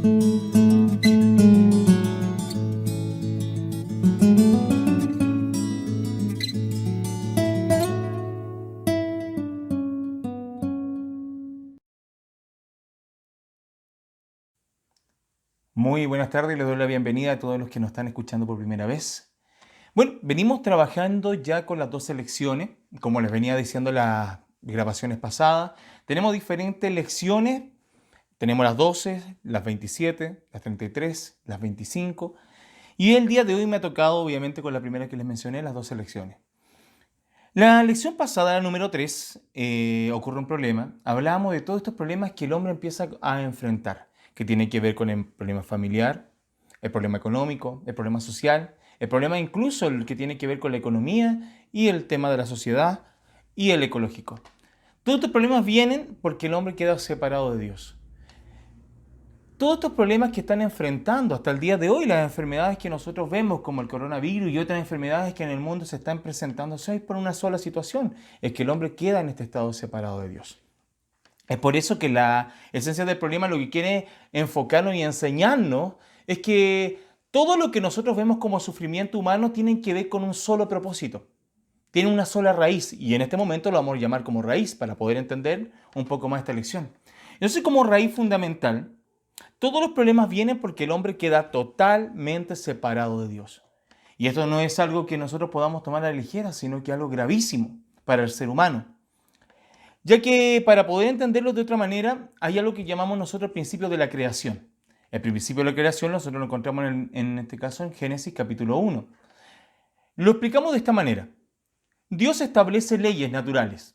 Muy buenas tardes, les doy la bienvenida a todos los que nos están escuchando por primera vez. Bueno, venimos trabajando ya con las 12 lecciones, como les venía diciendo en las grabaciones pasadas. Tenemos diferentes lecciones, tenemos las 12, las 27, las 33, las 25. Y el día de hoy me ha tocado, obviamente, con la primera que les mencioné, las 12 lecciones. La lección pasada, la número 3, ocurre un problema. Hablábamos de todos estos problemas que el hombre empieza a enfrentar, que tiene que ver con el problema familiar, el problema económico, el problema social, el problema incluso el que tiene que ver con la economía y el tema de la sociedad y el ecológico. Todos estos problemas vienen porque el hombre queda separado de Dios. Todos estos problemas que están enfrentando hasta el día de hoy, las enfermedades que nosotros vemos como el coronavirus y otras enfermedades que en el mundo se están presentando, es por una sola situación, es que el hombre queda en este estado separado de Dios. Es por eso que la esencia del problema lo que quiere enfocarnos y enseñarnos es que todo lo que nosotros vemos como sufrimiento humano tiene que ver con un solo propósito, tiene una sola raíz y en este momento lo vamos a llamar como raíz para poder entender un poco más esta lección. Entonces, como raíz fundamental, todos los problemas vienen porque el hombre queda totalmente separado de Dios. Y esto no es algo que nosotros podamos tomar a la ligera, sino que algo gravísimo para el ser humano. Ya que para poder entenderlo de otra manera, hay algo que llamamos nosotros el principio de la creación. El principio de la creación nosotros lo encontramos en este caso en Génesis capítulo 1. Lo explicamos de esta manera. Dios establece leyes naturales,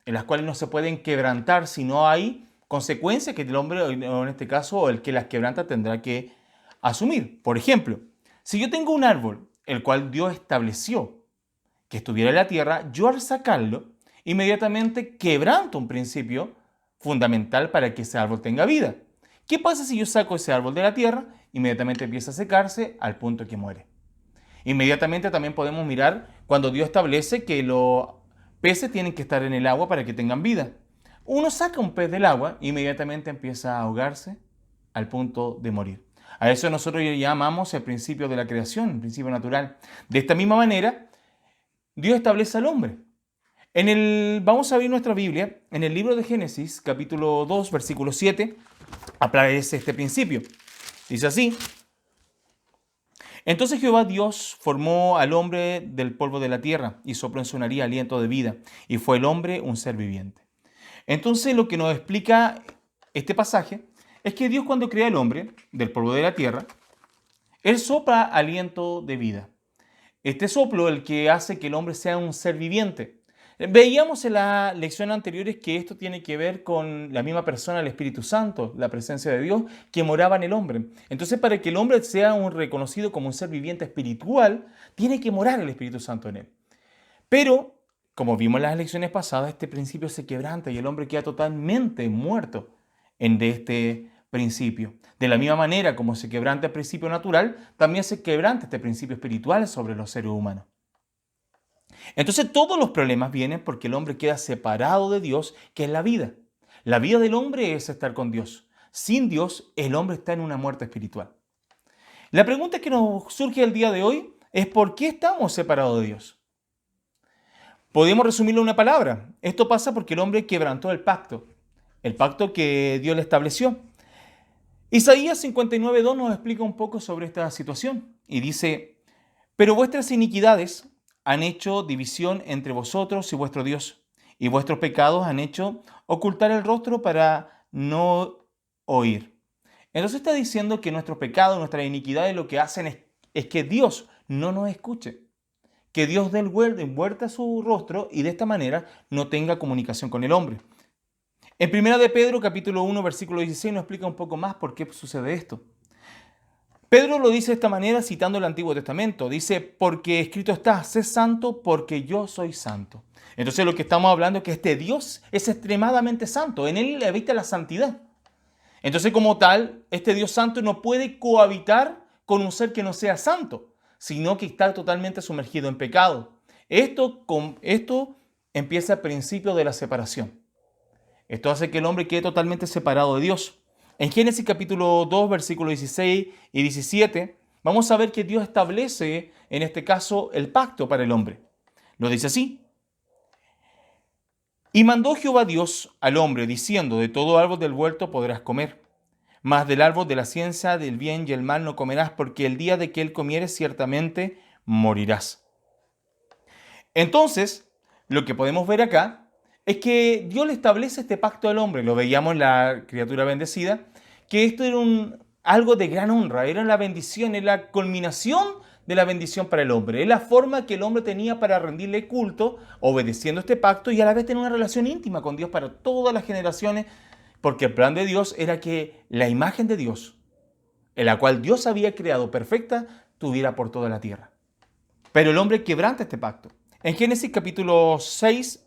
en las cuales no se pueden quebrantar si no hay consecuencias que el hombre, o en este caso, el que las quebranta tendrá que asumir. Por ejemplo, si yo tengo un árbol, el cual Dios estableció que estuviera en la tierra, yo al sacarlo, inmediatamente quebranto un principio fundamental para que ese árbol tenga vida. ¿Qué pasa si yo saco ese árbol de la tierra? Inmediatamente empieza a secarse al punto que muere. Inmediatamente también podemos mirar cuando Dios establece que los peces tienen que estar en el agua para que tengan vida. Uno saca un pez del agua e inmediatamente empieza a ahogarse al punto de morir. A eso nosotros llamamos el principio de la creación, el principio natural. De esta misma manera, Dios establece al hombre. Vamos a abrir nuestra Biblia en el libro de Génesis, capítulo 2, versículo 7, aparece este principio. Dice así: Entonces Jehová Dios formó al hombre del polvo de la tierra y sopló en su nariz aliento de vida, y fue el hombre un ser viviente. Entonces lo que nos explica este pasaje es que Dios, cuando crea al hombre del polvo de la tierra, Él sopla aliento de vida. Este soplo el que hace que el hombre sea un ser viviente. Veíamos en las lecciones anteriores que esto tiene que ver con la misma persona, el Espíritu Santo, la presencia de Dios que moraba en el hombre. Entonces, para que el hombre sea reconocido como un ser viviente espiritual, tiene que morar el Espíritu Santo en él. Pero, como vimos en las lecciones pasadas, este principio se quebranta y el hombre queda totalmente muerto de este principio. De la misma manera como se quebranta el principio natural, también se quebranta este principio espiritual sobre los seres humanos. Entonces todos los problemas vienen porque el hombre queda separado de Dios, que es la vida. La vida del hombre es estar con Dios. Sin Dios, el hombre está en una muerte espiritual. La pregunta que nos surge el día de hoy es: ¿por qué estamos separados de Dios? Podemos resumirlo en una palabra. Esto pasa porque el hombre quebrantó el pacto que Dios le estableció. Isaías 59:2 nos explica un poco sobre esta situación y dice: Pero vuestras iniquidades han hecho división entre vosotros y vuestro Dios, y vuestros pecados han hecho ocultar el rostro para no oír. Entonces está diciendo que nuestros pecados, nuestras iniquidades lo que hacen es que Dios no nos escuche, que Dios dé vuelta su rostro y de esta manera no tenga comunicación con el hombre. En 1 de Pedro, capítulo 1, versículo 16, nos explica un poco más por qué sucede esto. Pedro lo dice de esta manera citando el Antiguo Testamento. Dice: porque escrito está, sé santo porque yo soy santo. Entonces lo que estamos hablando es que este Dios es extremadamente santo. En él habita la santidad. Entonces, como tal, este Dios santo no puede cohabitar con un ser que no sea santo, sino que está totalmente sumergido en pecado. Esto empieza el principio de la separación. Esto hace que el hombre quede totalmente separado de Dios. En Génesis capítulo 2, versículos 16 y 17, vamos a ver que Dios establece, en este caso, el pacto para el hombre. Lo dice así. Y mandó Jehová Dios al hombre, diciendo, de todo árbol del huerto podrás comer, mas del árbol de la ciencia del bien y el mal no comerás, porque el día de que él comieres ciertamente morirás. Entonces, lo que podemos ver acá es que Dios le establece este pacto al hombre. Lo veíamos en la criatura bendecida, que esto era algo de gran honra, era la bendición, era la culminación de la bendición para el hombre. Es la forma que el hombre tenía para rendirle culto, obedeciendo este pacto y a la vez tener una relación íntima con Dios para todas las generaciones, porque el plan de Dios era que la imagen de Dios, en la cual Dios había creado perfecta, tuviera por toda la tierra. Pero el hombre quebranta este pacto. En Génesis capítulo 3,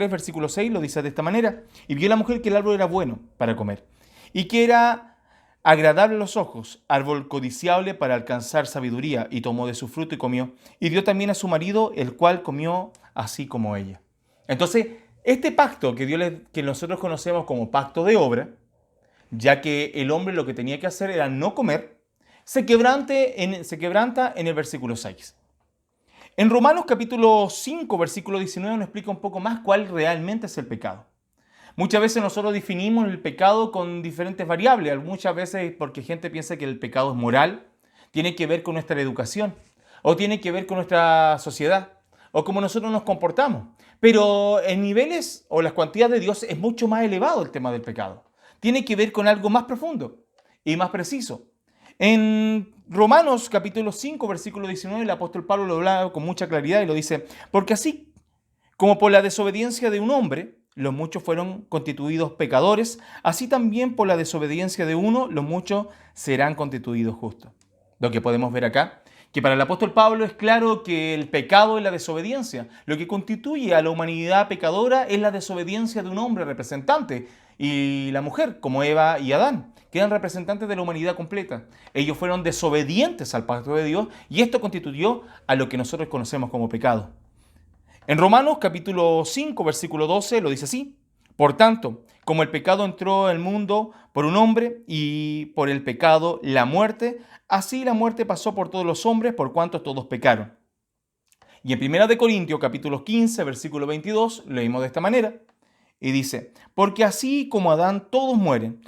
versículo 6 lo dice de esta manera. Y vio la mujer que el árbol era bueno para comer y que era agradable a los ojos, árbol codiciable para alcanzar sabiduría, y tomó de su fruto y comió. Y dio también a su marido, el cual comió así como ella. Entonces, este pacto que nosotros conocemos como pacto de obra, ya que el hombre lo que tenía que hacer era no comer, se quebranta en el versículo 6. En Romanos capítulo 5, versículo 19 nos explica un poco más cuál realmente es el pecado. Muchas veces nosotros definimos el pecado con diferentes variables, muchas veces porque gente piensa que el pecado es moral, tiene que ver con nuestra educación, o tiene que ver con nuestra sociedad, o cómo nosotros nos comportamos. Pero en niveles o las cuantías de Dios es mucho más elevado el tema del pecado. Tiene que ver con algo más profundo y más preciso. En Romanos capítulo 5, versículo 19, el apóstol Pablo lo habla con mucha claridad y lo dice, porque así como por la desobediencia de un hombre, los muchos fueron constituidos pecadores, así también por la desobediencia de uno, los muchos serán constituidos justos. Lo que podemos ver acá, que para el apóstol Pablo es claro que el pecado es la desobediencia. Lo que constituye a la humanidad pecadora es la desobediencia de un hombre representante y la mujer, como Eva y Adán, que eran representantes de la humanidad completa. Ellos fueron desobedientes al pacto de Dios y esto constituyó a lo que nosotros conocemos como pecado. En Romanos capítulo 5, versículo 12 lo dice así. Por tanto, como el pecado entró al mundo por un hombre y por el pecado la muerte, así la muerte pasó por todos los hombres por cuanto todos pecaron. Y en 1 Corintios capítulo 15, versículo 22 leímos de esta manera y dice, porque así como Adán todos mueren,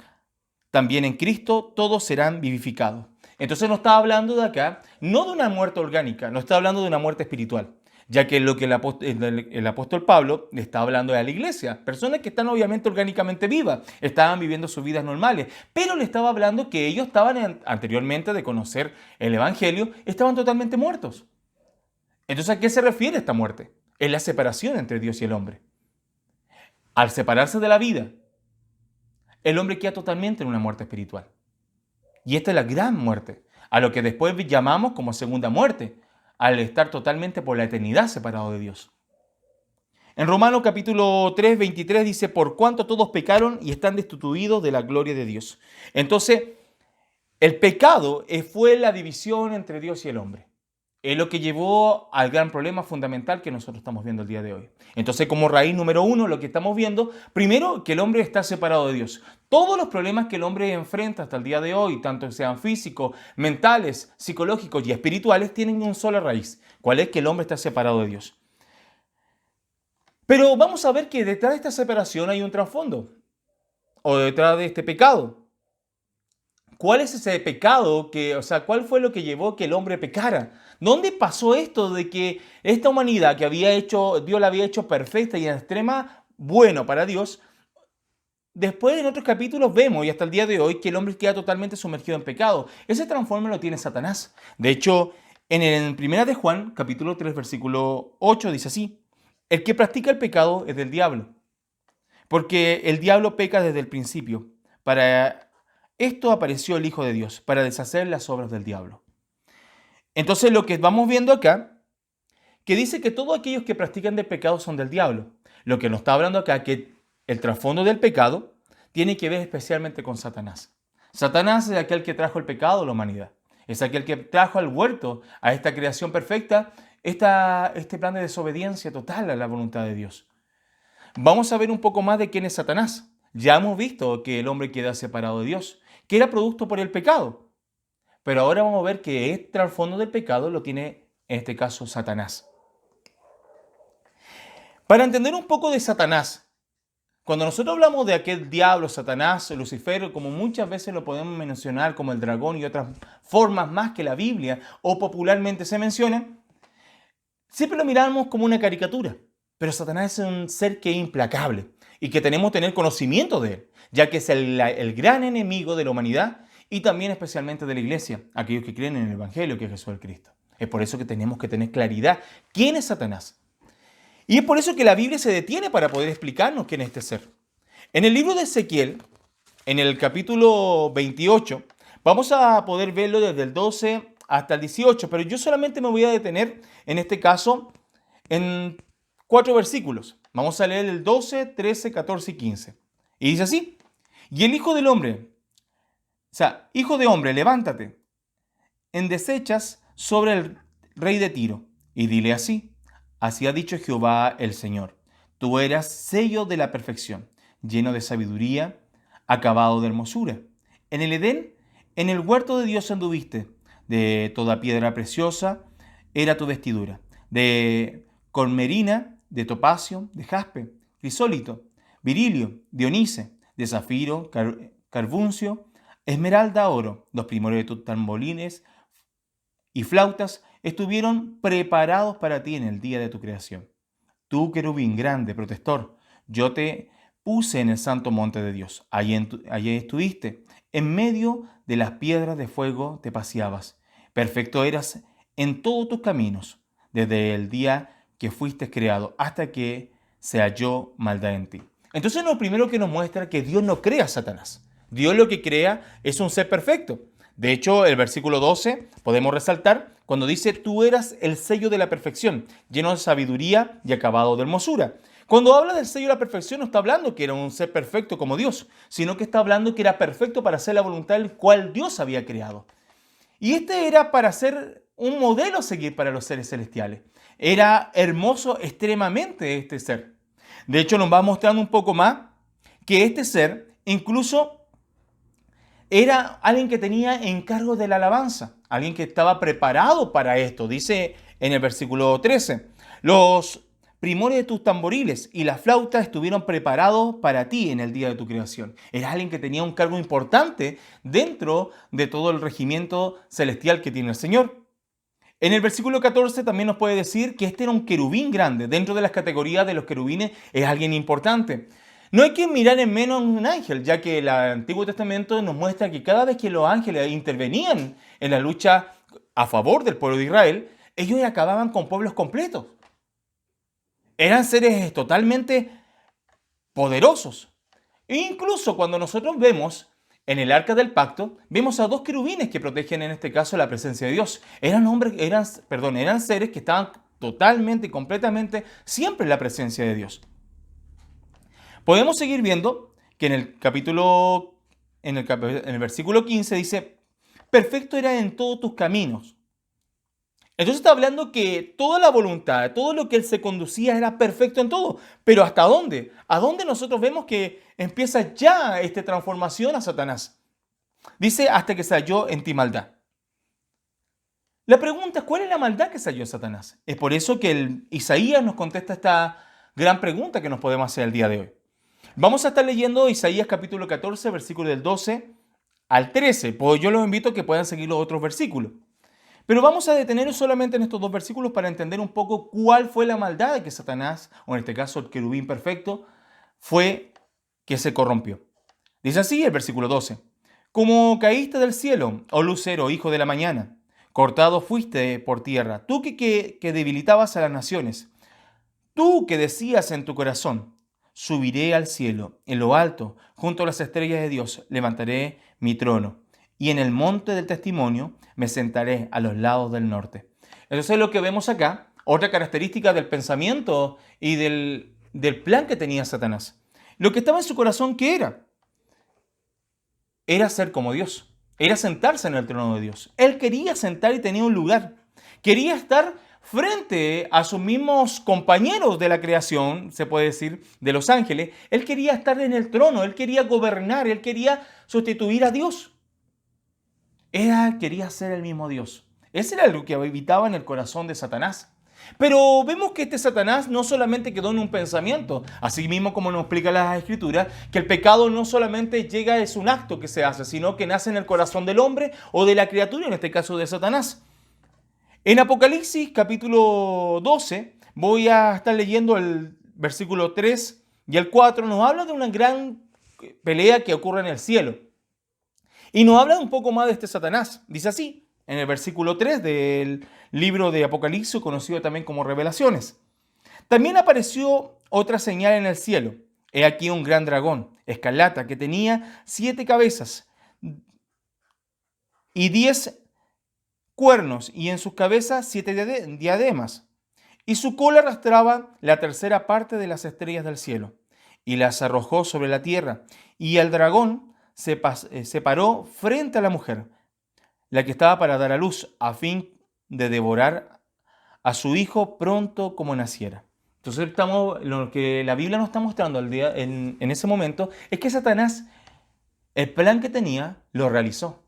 también en Cristo todos serán vivificados. Entonces no está hablando de acá, no de una muerte orgánica, no está hablando de una muerte espiritual, ya que lo que el apóstol Pablo le está hablando a la iglesia, personas que están obviamente orgánicamente vivas, estaban viviendo sus vidas normales, pero le estaba hablando que ellos estaban anteriormente de conocer el Evangelio, estaban totalmente muertos. Entonces, ¿a qué se refiere esta muerte? Es la separación entre Dios y el hombre. Al separarse de la vida, el hombre queda totalmente en una muerte espiritual. Y esta es la gran muerte, a lo que después llamamos como segunda muerte, al estar totalmente por la eternidad separado de Dios. En Romanos capítulo 3, 23 dice, por cuanto todos pecaron y están destituidos de la gloria de Dios. Entonces, el pecado fue la división entre Dios y el hombre. Es lo que llevó al gran problema fundamental que nosotros estamos viendo el día de hoy. Entonces, como raíz número uno, lo que estamos viendo, primero, que el hombre está separado de Dios. Todos los problemas que el hombre enfrenta hasta el día de hoy, tanto sean físicos, mentales, psicológicos y espirituales, tienen una sola raíz. ¿Cuál es? Que el hombre está separado de Dios. Pero vamos a ver que detrás de esta separación hay un trasfondo, o detrás de este pecado. ¿Cuál es ese pecado cuál fue lo que llevó que el hombre pecara? ¿Dónde pasó esto de que esta humanidad que Dios la había hecho perfecta y en extrema bueno para Dios, después en otros capítulos vemos y hasta el día de hoy que el hombre queda totalmente sumergido en pecado? Ese transforme lo tiene Satanás. De hecho, en 1 de Juan, capítulo 3, versículo 8, dice así, el que practica el pecado es del diablo, porque el diablo peca desde el principio. Para esto apareció el Hijo de Dios, para deshacer las obras del diablo. Entonces lo que vamos viendo acá, que dice que todos aquellos que practican del pecado son del diablo. Lo que nos está hablando acá, que el trasfondo del pecado tiene que ver especialmente con Satanás. Satanás es aquel que trajo el pecado a la humanidad. Es aquel que trajo al huerto, a esta creación perfecta, este plan de desobediencia total a la voluntad de Dios. Vamos a ver un poco más de quién es Satanás. Ya hemos visto que el hombre queda separado de Dios, que era producto por el pecado. Pero ahora vamos a ver que este trasfondo del pecado lo tiene, en este caso, Satanás. Para entender un poco de Satanás, cuando nosotros hablamos de aquel diablo, Satanás, Lucifer, como muchas veces lo podemos mencionar como el dragón y otras formas más que la Biblia o popularmente se mencionan, siempre lo miramos como una caricatura. Pero Satanás es un ser que es implacable y que tenemos que tener conocimiento de él, ya que es el gran enemigo de la humanidad y también especialmente de la iglesia, aquellos que creen en el Evangelio que es Jesús el Cristo. Es por eso que tenemos que tener claridad quién es Satanás. Y es por eso que la Biblia se detiene para poder explicarnos quién es este ser. En el libro de Ezequiel, en el capítulo 28, vamos a poder verlo desde el 12 hasta el 18, pero yo solamente me voy a detener, en este caso, en 4 versículos. Vamos a leer el 12, 13, 14 y 15. Y dice así: y el Hijo del Hombre, Hijo de hombre, levántate, endechas sobre el rey de Tiro, y dile así: así ha dicho Jehová el Señor, tú eras sello de la perfección, lleno de sabiduría, acabado de hermosura. En el Edén, en el huerto de Dios anduviste, de toda piedra preciosa era tu vestidura, de cormerina, de topacio, de jaspe, crisólito, virilio, dionice, de zafiro, carbuncio, esmeralda, oro. Los primores de tus tamborines y flautas estuvieron preparados para ti en el día de tu creación. Tú, querubín grande, protector, yo te puse en el santo monte de Dios. Allí estuviste. En medio de las piedras de fuego te paseabas. Perfecto eras en todos tus caminos, desde el día que fuiste creado hasta que se halló maldad en ti. Entonces lo primero que nos muestra que Dios no crea a Satanás. Dios lo que crea es un ser perfecto. De hecho, el versículo 12 podemos resaltar cuando dice: tú eras el sello de la perfección, lleno de sabiduría y acabado de hermosura. Cuando habla del sello de la perfección no está hablando que era un ser perfecto como Dios, sino que está hablando que era perfecto para hacer la voluntad del cual Dios había creado. Y este era para ser un modelo a seguir para los seres celestiales. Era hermoso extremadamente este ser. De hecho, nos va mostrando un poco más que este ser incluso era alguien que tenía encargo de la alabanza, alguien que estaba preparado para esto. Dice en el versículo 13, los primores de tus tamboriles y las flautas estuvieron preparados para ti en el día de tu creación. Era alguien que tenía un cargo importante dentro de todo el regimiento celestial que tiene el Señor. En el versículo 14 también nos puede decir que este era un querubín grande. Dentro de las categorías de los querubines es alguien importante. No hay que mirar en menos a un ángel, ya que el Antiguo Testamento nos muestra que cada vez que los ángeles intervenían en la lucha a favor del pueblo de Israel, ellos acababan con pueblos completos. Eran seres totalmente poderosos. E incluso cuando nosotros vemos en el arca del pacto, vemos a 2 querubines que protegen en este caso la presencia de Dios. Eran seres que estaban totalmente y completamente siempre en la presencia de Dios. Podemos seguir viendo que en el versículo 15 dice: perfecto era en todos tus caminos. Entonces está hablando que toda la voluntad, todo lo que él se conducía era perfecto en todo. Pero ¿hasta dónde? ¿A dónde nosotros vemos que empieza ya esta transformación a Satanás? Dice: hasta que se halló en ti maldad. La pregunta es: ¿cuál es la maldad que se halló en Satanás? Es por eso que Isaías nos contesta esta gran pregunta que nos podemos hacer el día de hoy. Vamos a estar leyendo Isaías capítulo 14, versículo del 12 al 13. Pues yo los invito a que puedan seguir los otros versículos. Pero vamos a detenernos solamente en estos 2 versículos para entender un poco cuál fue la maldad de que Satanás, o en este caso el querubín perfecto, fue que se corrompió. Dice así el versículo 12. Como caíste del cielo, oh lucero, hijo de la mañana, cortado fuiste por tierra, tú que debilitabas a las naciones, tú que decías en tu corazón: subiré al cielo, en lo alto, junto a las estrellas de Dios, levantaré mi trono. Y en el monte del testimonio me sentaré a los lados del norte. Entonces lo que vemos acá, otra característica del pensamiento y del plan que tenía Satanás. Lo que estaba en su corazón, ¿qué era? Era ser como Dios. Era sentarse en el trono de Dios. Él quería sentar y tenía un lugar. Quería estar frente a sus mismos compañeros de la creación, se puede decir, de los ángeles. Él quería estar en el trono, él quería gobernar, él quería sustituir a Dios. Quería ser el mismo Dios. Ese era lo que habitaba en el corazón de Satanás. Pero vemos que este Satanás no solamente quedó en un pensamiento, así mismo como nos explica las Escrituras, que el pecado no solamente llega, es un acto que se hace, sino que nace en el corazón del hombre o de la criatura, en este caso de Satanás. En Apocalipsis capítulo 12, voy a estar leyendo el versículo 3 y el 4, nos habla de una gran pelea que ocurre en el cielo. Y nos habla un poco más de este Satanás. Dice así, en el versículo 3 del libro de Apocalipsis, conocido también como Revelaciones. También apareció otra señal en el cielo. He aquí un gran dragón, escarlata, que tenía 7 cabezas y 10 cuernos, y en sus cabezas 7 diademas. Y su cola arrastraba la tercera parte de las estrellas del cielo, y las arrojó sobre la tierra. Y el dragón se paró frente a la mujer, la que estaba para dar a luz, a fin de devorar a su hijo pronto como naciera. Entonces lo que la Biblia nos está mostrando en ese momento es que Satanás, el plan que tenía, lo realizó.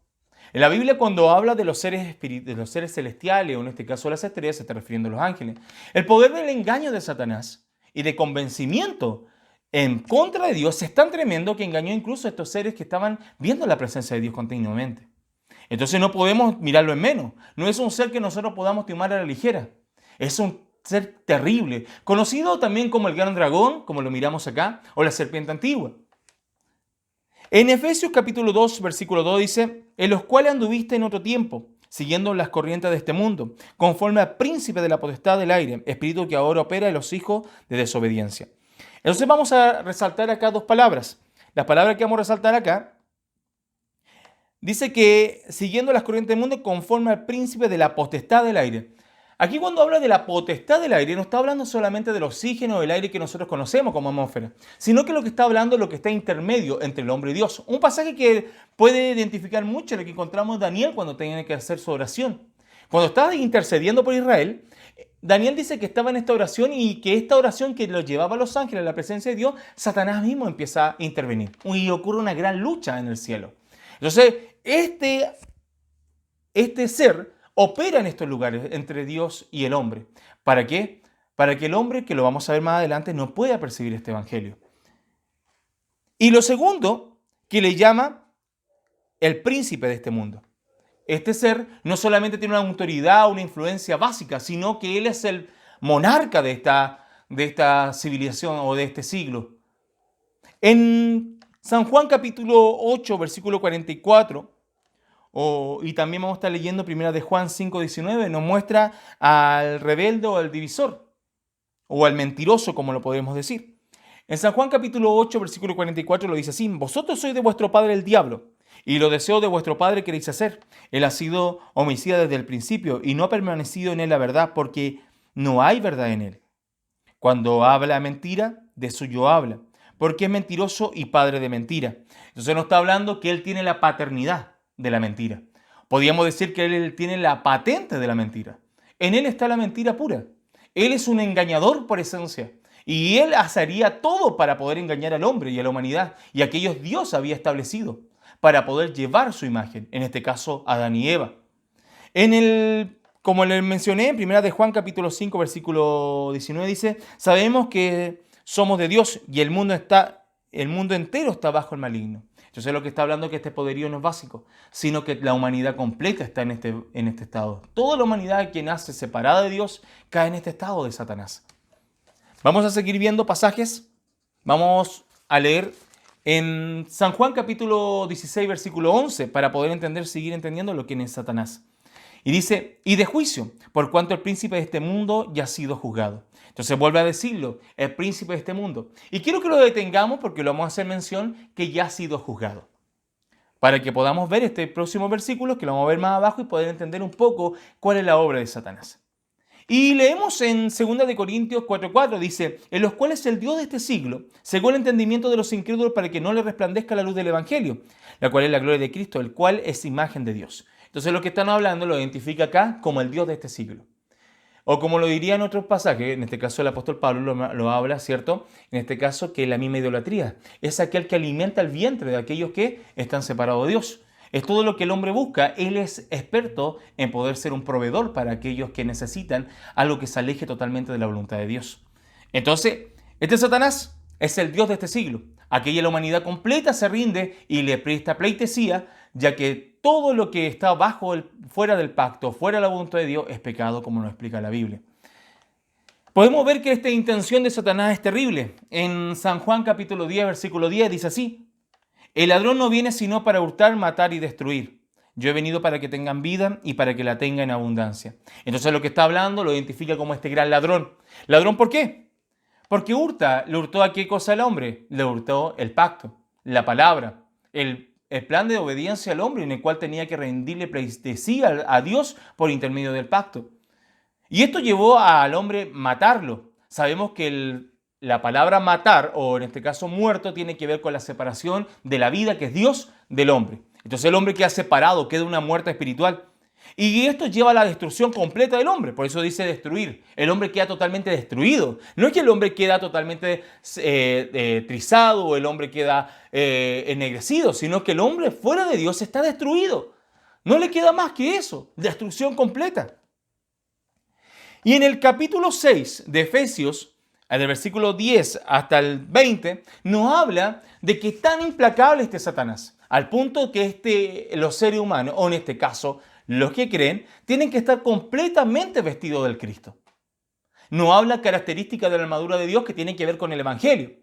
En la Biblia, cuando habla de los seres celestiales, o en este caso las estrellas, se está refiriendo a los ángeles. El poder del engaño de Satanás y de convencimiento en contra de Dios es tan tremendo que engañó incluso a estos seres que estaban viendo la presencia de Dios continuamente. Entonces no podemos mirarlo en menos. No es un ser que nosotros podamos tomar a la ligera. Es un ser terrible, conocido también como el gran dragón, como lo miramos acá, o la serpiente antigua. En Efesios capítulo 2, versículo 2 dice, en los cuales anduviste en otro tiempo, siguiendo las corrientes de este mundo, conforme al príncipe de la potestad del aire, espíritu que ahora opera en los hijos de desobediencia. Entonces vamos a resaltar acá 2 palabras. Las palabras que vamos a resaltar acá, dice que siguiendo las corrientes del mundo, conforme al príncipe de la potestad del aire. Aquí cuando habla de la potestad del aire, no está hablando solamente del oxígeno o del aire que nosotros conocemos como atmósfera, sino que lo que está hablando es lo que está intermedio entre el hombre y Dios. Un pasaje que puede identificar mucho lo que encontramos en Daniel cuando tiene que hacer su oración. Cuando estaba intercediendo por Israel, Daniel dice que estaba en esta oración y que esta oración que lo llevaba a los ángeles a la presencia de Dios, Satanás mismo empieza a intervenir y ocurre una gran lucha en el cielo. Entonces, este ser opera en estos lugares entre Dios y el hombre. ¿Para qué? Para que el hombre, que lo vamos a ver más adelante, no pueda percibir este evangelio. Y lo segundo, que le llama el príncipe de este mundo. Este ser no solamente tiene una autoridad, una influencia básica, sino que él es el monarca de esta civilización o de este siglo. En San Juan capítulo 8, versículo 44, y también vamos a estar leyendo primera de Juan 5:19, nos muestra al rebelde o al divisor, o al mentiroso, como lo podemos decir. En San Juan capítulo 8, versículo 44 lo dice así, vosotros sois de vuestro padre el diablo, y los deseos de vuestro padre queréis hacer. Él ha sido homicida desde el principio, y no ha permanecido en él la verdad, porque no hay verdad en él. Cuando habla mentira, de suyo habla, porque es mentiroso y padre de mentira. Entonces no está hablando que él tiene la paternidad de la mentira. Podríamos decir que él tiene la patente de la mentira. En él está la mentira pura. Él es un engañador por esencia. Y él haría todo para poder engañar al hombre y a la humanidad y a aquellos Dios había establecido para poder llevar su imagen, en este caso Adán y Eva. Como les mencioné, en primera de Juan capítulo 5, versículo 19 dice, sabemos que somos de Dios y el mundo entero está bajo el maligno. Entonces lo que está hablando es que este poderío no es básico, sino que la humanidad completa está en este estado. Toda la humanidad que nace separada de Dios cae en este estado de Satanás. Vamos a seguir viendo pasajes. Vamos a leer en San Juan capítulo 16, versículo 11, para poder seguir entendiendo lo que es Satanás. Y dice, y de juicio, por cuanto el príncipe de este mundo ya ha sido juzgado. Entonces vuelve a decirlo, el príncipe de este mundo. Y quiero que lo detengamos porque lo vamos a hacer mención que ya ha sido juzgado. Para que podamos ver este próximo versículo, que lo vamos a ver más abajo y poder entender un poco cuál es la obra de Satanás. Y leemos en 2 de Corintios 4:4, dice, en los cuales el Dios de este siglo cegó el entendimiento de los incrédulos para que no le resplandezca la luz del Evangelio, la cual es la gloria de Cristo, el cual es imagen de Dios. Entonces lo que están hablando lo identifica acá como el Dios de este siglo. O como lo diría en otros pasajes, en este caso el apóstol Pablo lo habla, ¿cierto? En este caso que la misma idolatría es aquel que alimenta el vientre de aquellos que están separados de Dios. Es todo lo que el hombre busca. Él es experto en poder ser un proveedor para aquellos que necesitan algo que se aleje totalmente de la voluntad de Dios. Entonces, este Satanás es el Dios de este siglo. Aquí la humanidad completa se rinde y le presta pleitesía, ya que todo lo que está fuera del pacto, fuera de la voluntad de Dios, es pecado, como nos explica la Biblia. Podemos ver que esta intención de Satanás es terrible. En San Juan capítulo 10, versículo 10 dice así: el ladrón no viene sino para hurtar, matar y destruir. Yo he venido para que tengan vida y para que la tengan en abundancia. Entonces lo que está hablando lo identifica como este gran ladrón. ¿Ladrón por qué? Porque hurta. ¿Le hurtó a qué cosa al hombre? Le hurtó el pacto, la palabra, el plan de obediencia al hombre en el cual tenía que rendirle pleitesía a Dios por intermedio del pacto. Y esto llevó al hombre matarlo. Sabemos que la palabra matar, o en este caso muerto, tiene que ver con la separación de la vida, que es Dios, del hombre. Entonces el hombre queda separado, queda una muerte espiritual. Y esto lleva a la destrucción completa del hombre. Por eso dice destruir. El hombre queda totalmente destruido. No es que el hombre queda totalmente trizado o el hombre queda ennegrecido, sino que el hombre fuera de Dios está destruido. No le queda más que eso. Destrucción completa. Y en el capítulo 6 de Efesios, del versículo 10 hasta el 20, nos habla de que es tan implacable este Satanás, al punto que los seres humanos, o en este caso los que creen, tienen que estar completamente vestidos del Cristo. No habla características de la armadura de Dios que tienen que ver con el Evangelio.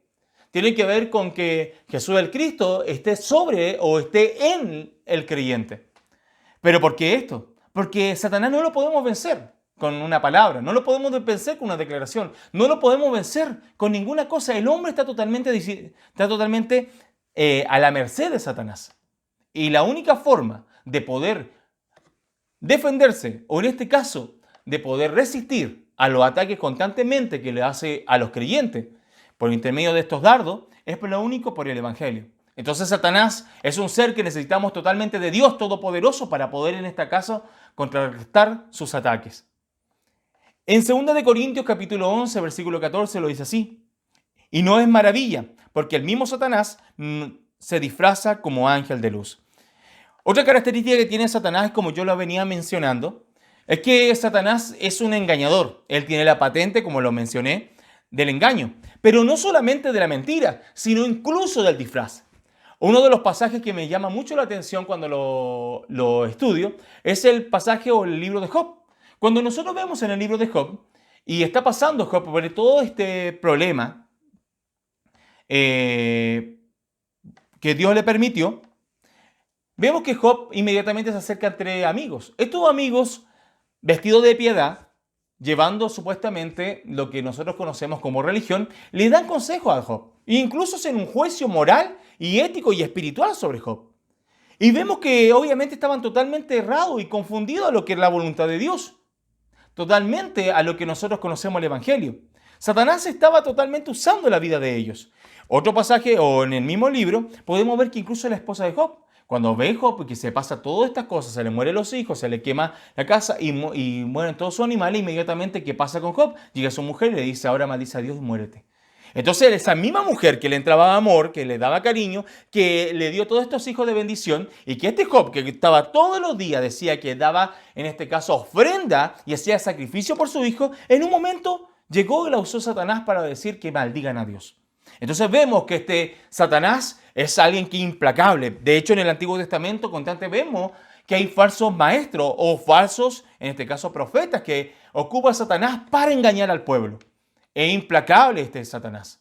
Tienen que ver con que Jesús el Cristo esté sobre o esté en el creyente. ¿Pero por qué esto? Porque Satanás no lo podemos vencer con una palabra, no lo podemos vencer con una declaración, no lo podemos vencer con ninguna cosa. El hombre está totalmente a la merced de Satanás. Y la única forma de poder defenderse, o en este caso, de poder resistir a los ataques constantemente que le hace a los creyentes por intermedio de estos dardos, es por lo único por el Evangelio. Entonces Satanás es un ser que necesitamos totalmente de Dios Todopoderoso para poder en este caso contrarrestar sus ataques. En 2 de Corintios capítulo 11, versículo 14 lo dice así: y no es maravilla, porque el mismo Satanás se disfraza como ángel de luz. Otra característica que tiene Satanás, como yo lo venía mencionando, es que Satanás es un engañador. Él tiene la patente, como lo mencioné, del engaño. Pero no solamente de la mentira, sino incluso del disfraz. Uno de los pasajes que me llama mucho la atención cuando lo estudio es el pasaje o el libro de Job. Cuando nosotros vemos en el libro de Job, y está pasando Job por todo este problema que Dios le permitió, vemos que Job inmediatamente se acerca entre amigos. Estos amigos, vestidos de piedad, llevando supuestamente lo que nosotros conocemos como religión, le dan consejo a Job. E incluso hacen un juicio moral y ético y espiritual sobre Job. Y vemos que obviamente estaban totalmente errados y confundidos a lo que es la voluntad de Dios. Totalmente a lo que nosotros conocemos el Evangelio. Satanás estaba totalmente usando la vida de ellos. Otro pasaje, o en el mismo libro, podemos ver que incluso la esposa de Job, cuando ve Job que se pasa todas estas cosas, se le mueren los hijos, se le quema la casa y mueren todos sus animales, inmediatamente, ¿qué pasa con Job? Llega su mujer y le dice: ahora maldice a Dios y muérete. Entonces esa misma mujer que le entraba amor, que le daba cariño, que le dio todos estos hijos de bendición, y que este Job, que estaba todos los días, decía que daba en este caso ofrenda y hacía sacrificio por su hijo, en un momento llegó y la usó Satanás para decir que maldigan a Dios. Entonces vemos que este Satanás es alguien que es implacable. De hecho, en el Antiguo Testamento constantemente vemos que hay falsos maestros o falsos, en este caso profetas, que ocupa Satanás para engañar al pueblo. Es implacable este Satanás.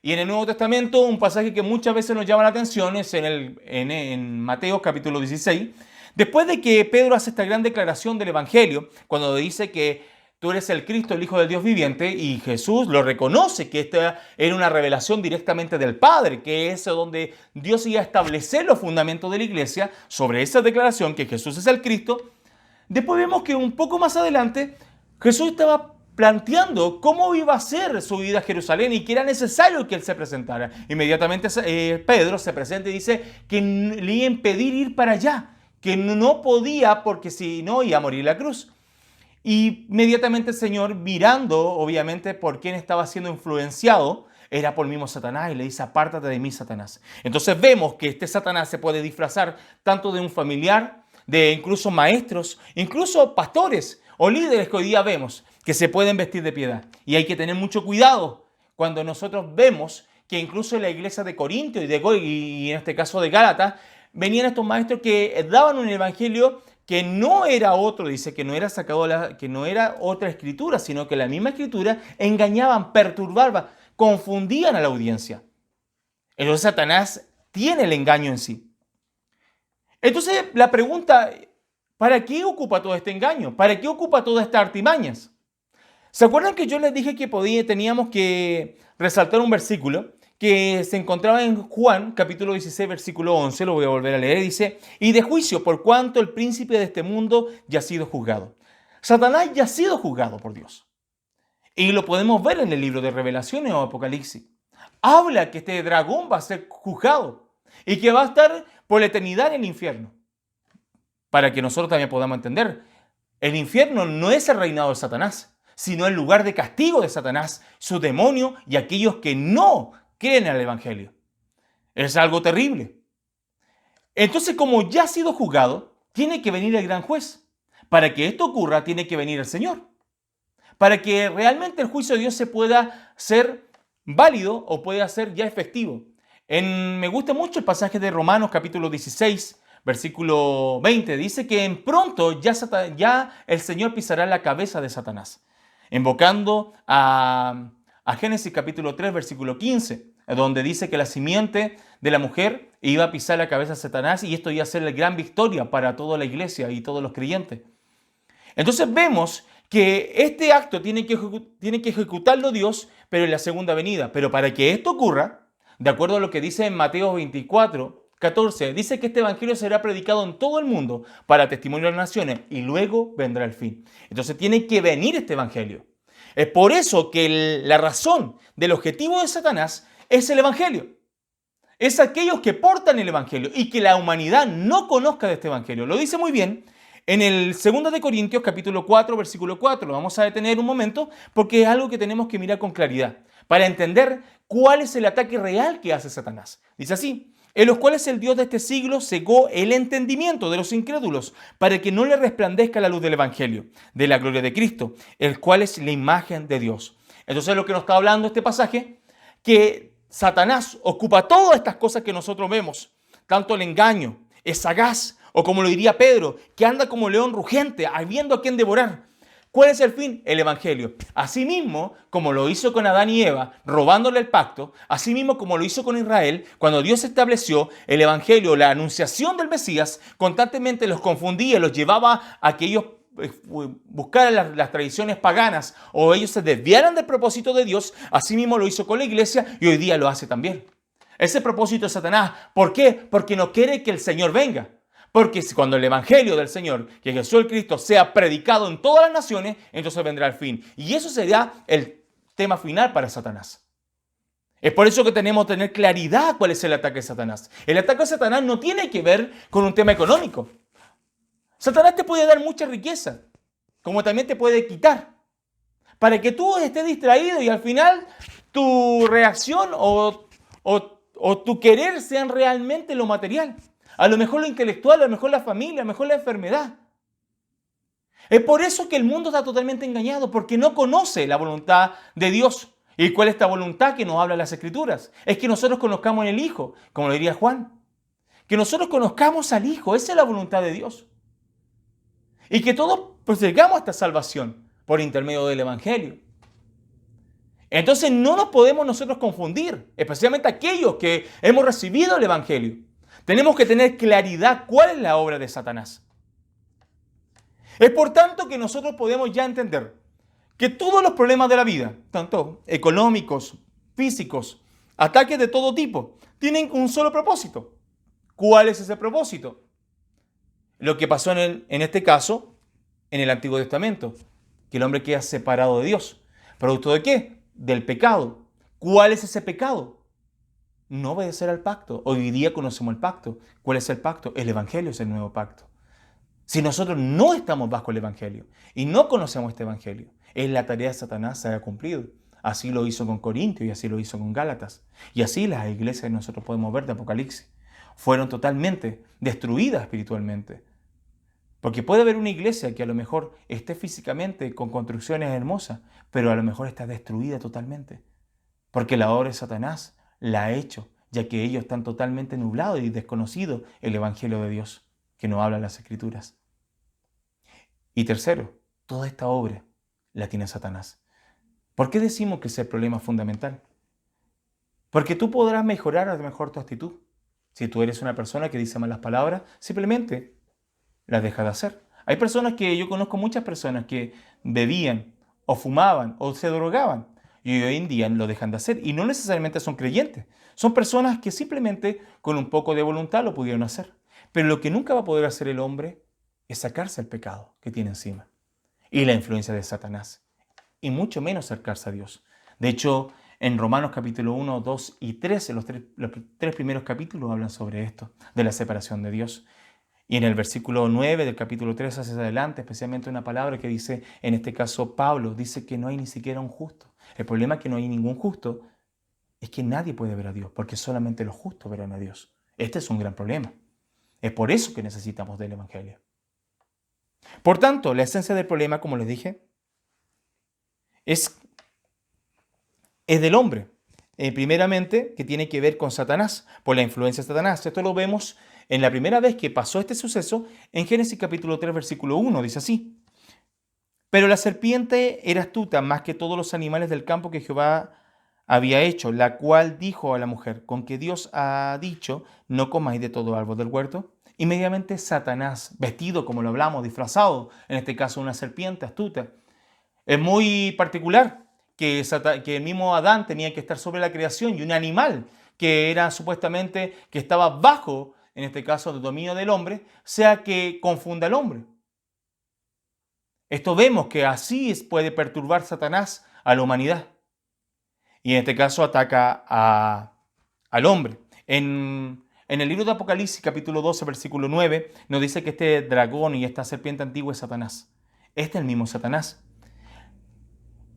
Y en el Nuevo Testamento, un pasaje que muchas veces nos llama la atención es en Mateo capítulo 16. Después de que Pedro hace esta gran declaración del Evangelio, cuando dice que tú eres el Cristo, el Hijo del Dios viviente, y Jesús lo reconoce, que esta era una revelación directamente del Padre, que es donde Dios iba a establecer los fundamentos de la iglesia sobre esa declaración que Jesús es el Cristo. Después vemos que un poco más adelante Jesús estaba planteando cómo iba a ser su vida a Jerusalén y que era necesario que él se presentara. Inmediatamente Pedro se presenta y dice que le iba a impedir ir para allá, que no podía porque si no iba a morir en la cruz. Y inmediatamente el Señor, mirando obviamente por quién estaba siendo influenciado, era por el mismo Satanás y le dice, apártate de mí, Satanás. Entonces vemos que este Satanás se puede disfrazar tanto de un familiar, de incluso maestros, incluso pastores o líderes que hoy día vemos que se pueden vestir de piedad. Y hay que tener mucho cuidado cuando nosotros vemos que incluso en la iglesia de Corinto y en este caso de Gálatas, venían estos maestros que daban un evangelio que no era otro, dice, que no era sacado que no era otra escritura, sino que la misma escritura engañaban, perturbaban, confundían a la audiencia. Entonces Satanás tiene el engaño en sí. Entonces la pregunta, ¿para qué ocupa todo este engaño? ¿Para qué ocupa todas estas artimañas? ¿Se acuerdan que yo les dije que teníamos que resaltar un versículo que se encontraba en Juan, capítulo 16, versículo 11, lo voy a volver a leer, dice, y de juicio por cuanto el príncipe de este mundo ya ha sido juzgado. Satanás ya ha sido juzgado por Dios. Y lo podemos ver en el libro de Revelaciones o Apocalipsis. Habla que este dragón va a ser juzgado y que va a estar por la eternidad en el infierno. Para que nosotros también podamos entender, el infierno no es el reinado de Satanás, sino el lugar de castigo de Satanás, su demonio y aquellos que no creen en el Evangelio. Es algo terrible. Entonces, como ya ha sido juzgado, tiene que venir el gran juez. Para que esto ocurra, tiene que venir el Señor. Para que realmente el juicio de Dios se pueda ser válido o pueda ser ya efectivo. Me gusta mucho el pasaje de Romanos capítulo 16, versículo 20. Dice que en pronto ya el Señor pisará la cabeza de Satanás. Invocando a Génesis capítulo 3, versículo 15, donde dice que la simiente de la mujer iba a pisar la cabeza de Satanás y esto iba a ser la gran victoria para toda la iglesia y todos los creyentes. Entonces vemos que este acto tiene que ejecutarlo Dios, pero en la segunda venida. Pero para que esto ocurra, de acuerdo a lo que dice en Mateo 24, 14, dice que este evangelio será predicado en todo el mundo para testimonio de las naciones y luego vendrá el fin. Entonces tiene que venir este evangelio. Es por eso que la razón del objetivo de Satanás es el evangelio. Es aquellos que portan el evangelio y que la humanidad no conozca de este evangelio. Lo dice muy bien en el 2 de Corintios capítulo 4, versículo 4. Lo vamos a detener un momento porque es algo que tenemos que mirar con claridad para entender cuál es el ataque real que hace Satanás. Dice así, en los cuales el Dios de este siglo cegó el entendimiento de los incrédulos para que no le resplandezca la luz del evangelio, de la gloria de Cristo, el cual es la imagen de Dios. Entonces lo que nos está hablando este pasaje, que Satanás ocupa todas estas cosas que nosotros vemos, tanto el engaño, es sagaz, o como lo diría Pedro, que anda como león rugiente, habiendo a quien devorar. ¿Cuál es el fin? El evangelio. Asimismo, como lo hizo con Adán y Eva, robándole el pacto, asimismo como lo hizo con Israel, cuando Dios estableció el evangelio, la anunciación del Mesías, constantemente los confundía, los llevaba a que ellos buscaran las tradiciones paganas o ellos se desviaran del propósito de Dios, asimismo lo hizo con la iglesia y hoy día lo hace también. Ese propósito de Satanás, ¿por qué? Porque no quiere que el Señor venga. Porque cuando el evangelio del Señor, que Jesús el Cristo, sea predicado en todas las naciones, entonces vendrá el fin. Y eso será el tema final para Satanás. Es por eso que tenemos que tener claridad cuál es el ataque de Satanás. El ataque de Satanás no tiene que ver con un tema económico. Satanás te puede dar mucha riqueza, como también te puede quitar, para que tú estés distraído y al final tu reacción o tu querer sean realmente lo material. A lo mejor lo intelectual, a lo mejor la familia, a lo mejor la enfermedad. Es por eso que el mundo está totalmente engañado, porque no conoce la voluntad de Dios. ¿Y cuál es esta voluntad que nos habla las Escrituras? Es que nosotros conozcamos en el Hijo, como lo diría Juan. Que nosotros conozcamos al Hijo, esa es la voluntad de Dios. Y que todos pues llegamos a esta salvación por intermedio del Evangelio. Entonces no nos podemos nosotros confundir, especialmente aquellos que hemos recibido el Evangelio. Tenemos que tener claridad cuál es la obra de Satanás. Es por tanto que nosotros podemos ya entender que todos los problemas de la vida, tanto económicos, físicos, ataques de todo tipo, tienen un solo propósito. ¿Cuál es ese propósito? Lo que pasó en este caso, en el Antiguo Testamento, que el hombre queda separado de Dios. ¿Producto de qué? Del pecado. ¿Cuál es ese pecado? No obedecer al pacto. Hoy día conocemos el pacto. ¿Cuál es el pacto? El Evangelio es el nuevo pacto. Si nosotros no estamos bajo el Evangelio y no conocemos este Evangelio, es la tarea de Satanás se haya cumplido. Así lo hizo con Corintios y así lo hizo con Gálatas. Y así las iglesias que nosotros podemos ver de Apocalipsis fueron totalmente destruidas espiritualmente. Porque puede haber una iglesia que a lo mejor esté físicamente con construcciones hermosas, pero a lo mejor está destruida totalmente. Porque la obra de Satanás la ha hecho, ya que ellos están totalmente nublados y desconocidos el Evangelio de Dios, que nos habla en las Escrituras. Y tercero, toda esta obra la tiene Satanás. ¿Por qué decimos que ese es el problema fundamental? Porque tú podrás mejorar a lo mejor tu actitud. Si tú eres una persona que dice malas palabras, simplemente las deja de hacer. Hay personas que yo conozco muchas personas que bebían o fumaban o se drogaban y hoy en día lo dejan de hacer y no necesariamente son creyentes. Son personas que simplemente con un poco de voluntad lo pudieron hacer. Pero lo que nunca va a poder hacer el hombre es sacarse el pecado que tiene encima y la influencia de Satanás y mucho menos acercarse a Dios. De hecho, en Romanos capítulo 1, 2 y 3, los tres primeros capítulos hablan sobre esto, de la separación de Dios. Y en el versículo 9 del capítulo 3 hacia adelante, especialmente una palabra que dice, en este caso Pablo, dice que no hay ni siquiera un justo. El problema es que no hay ningún justo, es que nadie puede ver a Dios, porque solamente los justos verán a Dios. Este es un gran problema. Es por eso que necesitamos del Evangelio. Por tanto, la esencia del problema, como les dije, es del hombre. Primeramente, que tiene que ver con Satanás, por la influencia de Satanás. Esto lo vemos en la primera vez que pasó este suceso, en Génesis capítulo 3, versículo 1, dice así. Pero la serpiente era astuta más que todos los animales del campo que Jehová había hecho, la cual dijo a la mujer, con que Dios ha dicho, no comáis de todo árbol del huerto. Inmediatamente Satanás, vestido como lo hablamos, disfrazado, en este caso una serpiente astuta. Es muy particular que el mismo Adán tenía que estar sobre la creación y un animal que era supuestamente que estaba bajo, en este caso, el dominio del hombre, sea que confunda al hombre. Esto vemos que así puede perturbar Satanás a la humanidad. Y en este caso ataca al hombre. En el libro de Apocalipsis, capítulo 12, versículo 9, nos dice que este dragón y esta serpiente antigua es Satanás. Este es el mismo Satanás.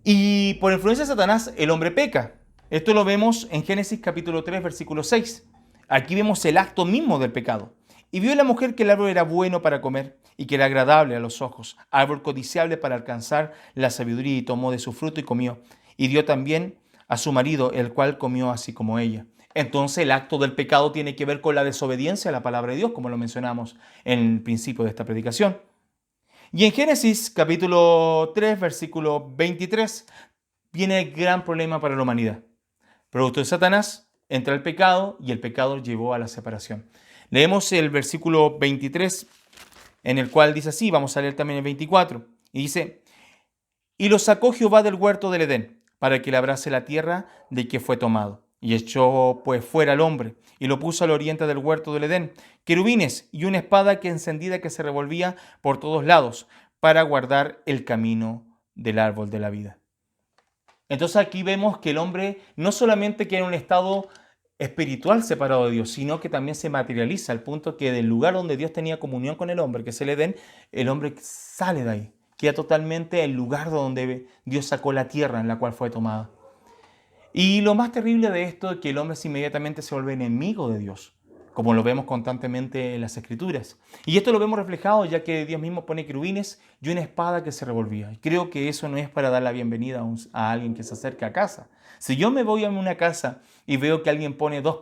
Y por influencia de Satanás, el hombre peca. Esto lo vemos en Génesis capítulo 3, versículo 6. Aquí vemos el acto mismo del pecado. Y vio la mujer que el árbol era bueno para comer y que era agradable a los ojos, árbol codiciable para alcanzar la sabiduría, y tomó de su fruto y comió. Y dio también a su marido, el cual comió así como ella. Entonces el acto del pecado tiene que ver con la desobediencia a la palabra de Dios, como lo mencionamos en el principio de esta predicación. Y en Génesis capítulo 3, versículo 23, viene el gran problema para la humanidad. Producto de Satanás, entra el pecado y el pecado llevó a la separación. Leemos el versículo 23, en el cual dice así, vamos a leer también el 24, y dice, y lo sacó Jehová del huerto del Edén, para que labrase la tierra de que fue tomado. Y echó pues fuera al hombre, y lo puso al oriente del huerto del Edén, querubines y una espada que encendida que se revolvía por todos lados, para guardar el camino del árbol de la vida. Entonces aquí vemos que el hombre no solamente queda en un estado espiritual separado de Dios, sino que también se materializa, al punto que del lugar donde Dios tenía comunión con el hombre, que es el Edén, el hombre sale de ahí, queda totalmente el lugar donde Dios sacó la tierra en la cual fue tomada. Y lo más terrible de esto es que el hombre inmediatamente se vuelve enemigo de Dios, como lo vemos constantemente en las Escrituras. Y esto lo vemos reflejado ya que Dios mismo pone querubines y una espada que se revolvía. Y creo que eso no es para dar la bienvenida a alguien que se acerca a casa. Si yo me voy a una casa y veo que alguien pone dos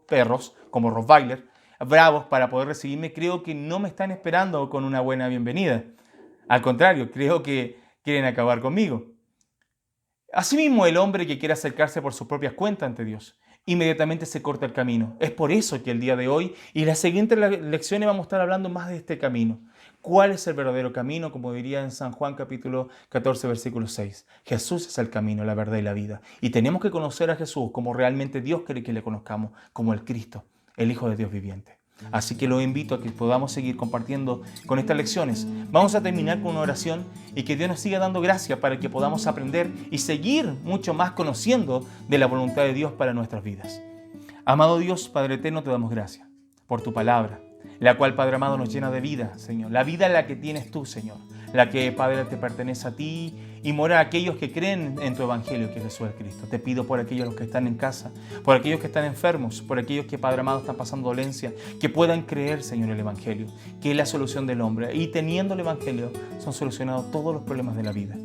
perros, como Rottweiler, bravos para poder recibirme, creo que no me están esperando con una buena bienvenida. Al contrario, creo que quieren acabar conmigo. Asimismo, el hombre que quiere acercarse por sus propias cuentas ante Dios, inmediatamente se corta el camino. Es por eso que el día de hoy y las siguientes lecciones vamos a estar hablando más de este camino. ¿Cuál es el verdadero camino? Como diría en San Juan capítulo 14, versículo 6. Jesús es el camino, la verdad y la vida. Y tenemos que conocer a Jesús como realmente Dios quiere que le conozcamos, como el Cristo, el Hijo de Dios viviente. Así que los invito a que podamos seguir compartiendo con estas lecciones. Vamos a terminar con una oración y que Dios nos siga dando gracia para que podamos aprender y seguir mucho más conociendo de la voluntad de Dios para nuestras vidas. Amado Dios, Padre eterno, te damos gracias por tu palabra, la cual, Padre amado, nos llena de vida, Señor. La vida la que tienes tú, Señor, la que, Padre, te pertenece a ti y mora a aquellos que creen en tu Evangelio, que Jesús es Cristo. Te pido por aquellos los que están en casa, por aquellos que están enfermos, por aquellos que, Padre amado, están pasando dolencia, que puedan creer, Señor, el Evangelio, que es la solución del hombre. Y teniendo el Evangelio, son solucionados todos los problemas de la vida.